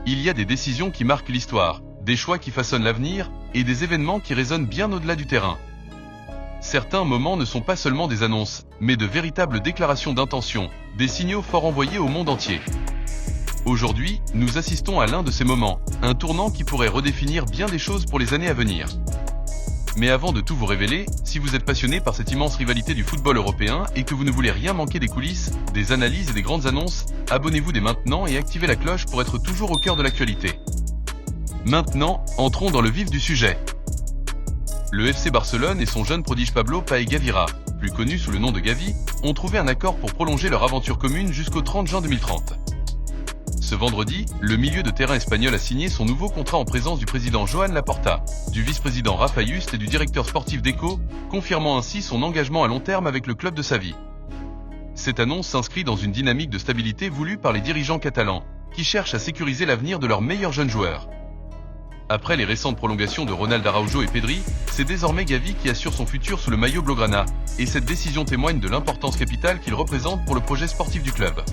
Il y a des décisions qui marquent l'histoire, des choix qui façonnent l'avenir, et des événements qui résonnent bien au-delà du terrain. Certains moments ne sont pas seulement des annonces, mais de véritables déclarations d'intention, des signaux forts envoyés au monde entier. Aujourd'hui, nous assistons à l'un de ces moments, un tournant qui pourrait redéfinir bien des choses pour les années à venir. Mais avant de tout vous révéler, si vous êtes passionné par cette immense rivalité du football européen et que vous ne voulez rien manquer des coulisses, des analyses et des grandes annonces, abonnez-vous dès maintenant et activez la cloche pour être toujours au cœur de l'actualité. Maintenant, entrons dans le vif du sujet. Le FC Barcelone et son jeune prodige Pablo Pae-Gavira, plus connu sous le nom de Gavi, ont trouvé un accord pour prolonger leur aventure commune jusqu'au 30 juin 2030. Ce vendredi, le milieu de terrain espagnol a signé son nouveau contrat en présence du président Joan Laporta, du vice-président Rafa Just et du directeur sportif Deco, confirmant ainsi son engagement à long terme avec le club de sa vie. Cette annonce s'inscrit dans une dynamique de stabilité voulue par les dirigeants catalans, qui cherchent à sécuriser l'avenir de leurs meilleurs jeunes joueurs. Après les récentes prolongations de Ronald Araujo et Pedri, c'est désormais Gavi qui assure son futur sous le maillot blaugrana, et cette décision témoigne de l'importance capitale qu'il représente pour le projet sportif du club.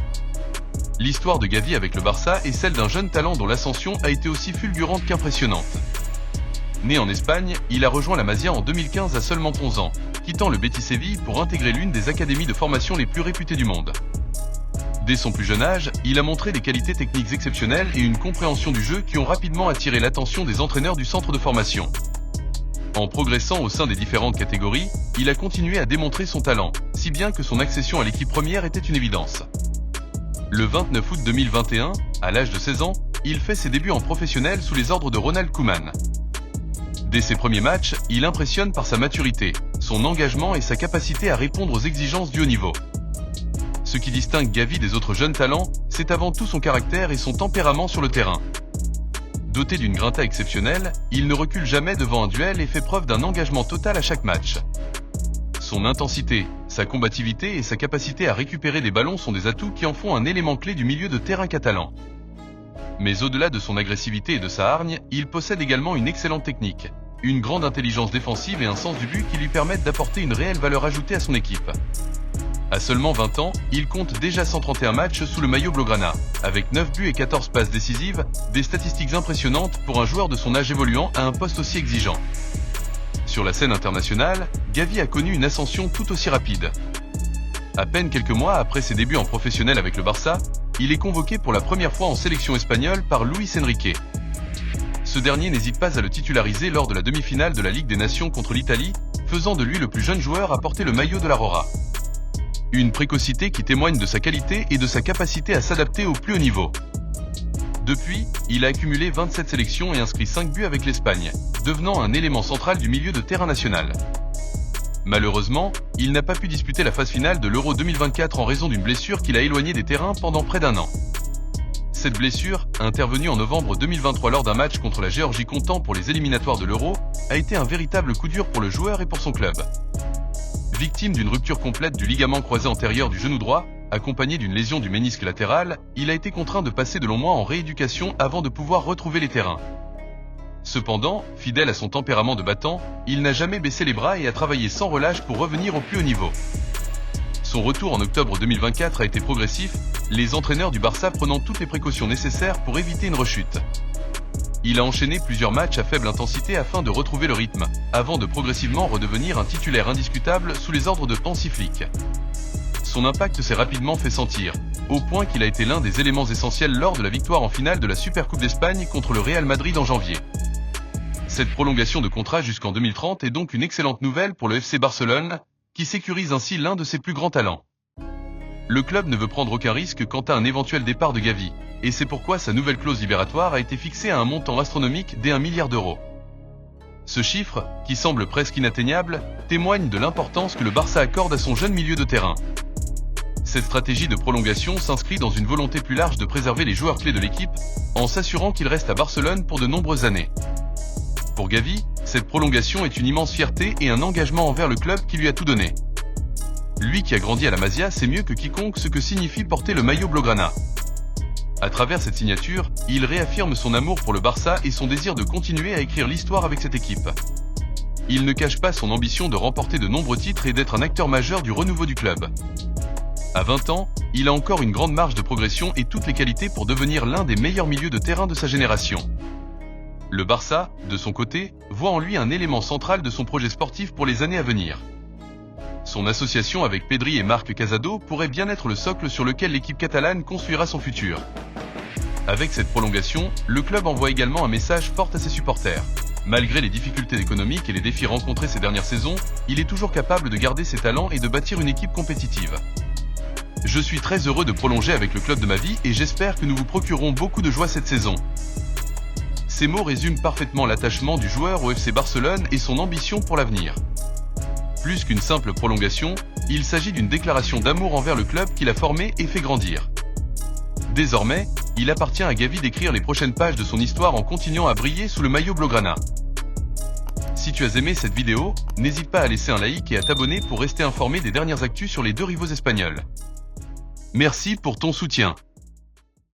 L'histoire de Gavi avec le Barça est celle d'un jeune talent dont l'ascension a été aussi fulgurante qu'impressionnante. Né en Espagne, il a rejoint la Masia en 2015 à seulement 11 ans, quittant le Betis Séville pour intégrer l'une des académies de formation les plus réputées du monde. Dès son plus jeune âge, il a montré des qualités techniques exceptionnelles et une compréhension du jeu qui ont rapidement attiré l'attention des entraîneurs du centre de formation. En progressant au sein des différentes catégories, il a continué à démontrer son talent, si bien que son accession à l'équipe première était une évidence. Le 29 août 2021, à l'âge de 16 ans, il fait ses débuts en professionnel sous les ordres de Ronald Koeman. Dès ses premiers matchs, il impressionne par sa maturité, son engagement et sa capacité à répondre aux exigences du haut niveau. Ce qui distingue Gavi des autres jeunes talents, c'est avant tout son caractère et son tempérament sur le terrain. Doté d'une grinta exceptionnelle, il ne recule jamais devant un duel et fait preuve d'un engagement total à chaque match. Son intensité, sa combativité et sa capacité à récupérer des ballons sont des atouts qui en font un élément clé du milieu de terrain catalan. Mais au-delà de son agressivité et de sa hargne, il possède également une excellente technique, une grande intelligence défensive et un sens du but qui lui permettent d'apporter une réelle valeur ajoutée à son équipe. À seulement 20 ans, il compte déjà 131 matchs sous le maillot blaugrana, avec 9 buts et 14 passes décisives, des statistiques impressionnantes pour un joueur de son âge évoluant à un poste aussi exigeant. Sur la scène internationale, Gavi a connu une ascension tout aussi rapide. À peine quelques mois après ses débuts en professionnel avec le Barça, il est convoqué pour la première fois en sélection espagnole par Luis Enrique. Ce dernier n'hésite pas à le titulariser lors de la demi-finale de la Ligue des Nations contre l'Italie, faisant de lui le plus jeune joueur à porter le maillot de la Roja. Une précocité qui témoigne de sa qualité et de sa capacité à s'adapter au plus haut niveau. Depuis, il a accumulé 27 sélections et inscrit 5 buts avec l'Espagne, devenant un élément central du milieu de terrain national. Malheureusement, il n'a pas pu disputer la phase finale de l'Euro 2024 en raison d'une blessure qui l'a éloigné des terrains pendant près d'un an. Cette blessure, intervenue en novembre 2023 lors d'un match contre la Géorgie comptant pour les éliminatoires de l'Euro, a été un véritable coup dur pour le joueur et pour son club. Victime d'une rupture complète du ligament croisé antérieur du genou droit, accompagné d'une lésion du ménisque latéral, il a été contraint de passer de longs mois en rééducation avant de pouvoir retrouver les terrains. Cependant, fidèle à son tempérament de battant, il n'a jamais baissé les bras et a travaillé sans relâche pour revenir au plus haut niveau. Son retour en octobre 2024 a été progressif, les entraîneurs du Barça prenant toutes les précautions nécessaires pour éviter une rechute. Il a enchaîné plusieurs matchs à faible intensité afin de retrouver le rythme, avant de progressivement redevenir un titulaire indiscutable sous les ordres de Hansi Flick. Son impact s'est rapidement fait sentir, au point qu'il a été l'un des éléments essentiels lors de la victoire en finale de la Supercoupe d'Espagne contre le Real Madrid en janvier. Cette prolongation de contrat jusqu'en 2030 est donc une excellente nouvelle pour le FC Barcelone, qui sécurise ainsi l'un de ses plus grands talents. Le club ne veut prendre aucun risque quant à un éventuel départ de Gavi, et c'est pourquoi sa nouvelle clause libératoire a été fixée à un montant astronomique d'1 milliard d'euros. Ce chiffre, qui semble presque inatteignable, témoigne de l'importance que le Barça accorde à son jeune milieu de terrain. Cette stratégie de prolongation s'inscrit dans une volonté plus large de préserver les joueurs clés de l'équipe, en s'assurant qu'ils restent à Barcelone pour de nombreuses années. Pour Gavi, cette prolongation est une immense fierté et un engagement envers le club qui lui a tout donné. Lui qui a grandi à la Masia sait mieux que quiconque ce que signifie porter le maillot blaugrana. À travers cette signature, il réaffirme son amour pour le Barça et son désir de continuer à écrire l'histoire avec cette équipe. Il ne cache pas son ambition de remporter de nombreux titres et d'être un acteur majeur du renouveau du club. À 20 ans, il a encore une grande marge de progression et toutes les qualités pour devenir l'un des meilleurs milieux de terrain de sa génération. Le Barça, de son côté, voit en lui un élément central de son projet sportif pour les années à venir. Son association avec Pedri et Marc Casado pourrait bien être le socle sur lequel l'équipe catalane construira son futur. Avec cette prolongation, le club envoie également un message fort à ses supporters. Malgré les difficultés économiques et les défis rencontrés ces dernières saisons, il est toujours capable de garder ses talents et de bâtir une équipe compétitive. Je suis très heureux de prolonger avec le club de ma vie et j'espère que nous vous procurerons beaucoup de joie cette saison. Ces mots résument parfaitement l'attachement du joueur au FC Barcelone et son ambition pour l'avenir. Plus qu'une simple prolongation, il s'agit d'une déclaration d'amour envers le club qu'il a formé et fait grandir. Désormais, il appartient à Gavi d'écrire les prochaines pages de son histoire en continuant à briller sous le maillot blaugrana. Si tu as aimé cette vidéo, n'hésite pas à laisser un like et à t'abonner pour rester informé des dernières actus sur les deux rivaux espagnols. Merci pour ton soutien.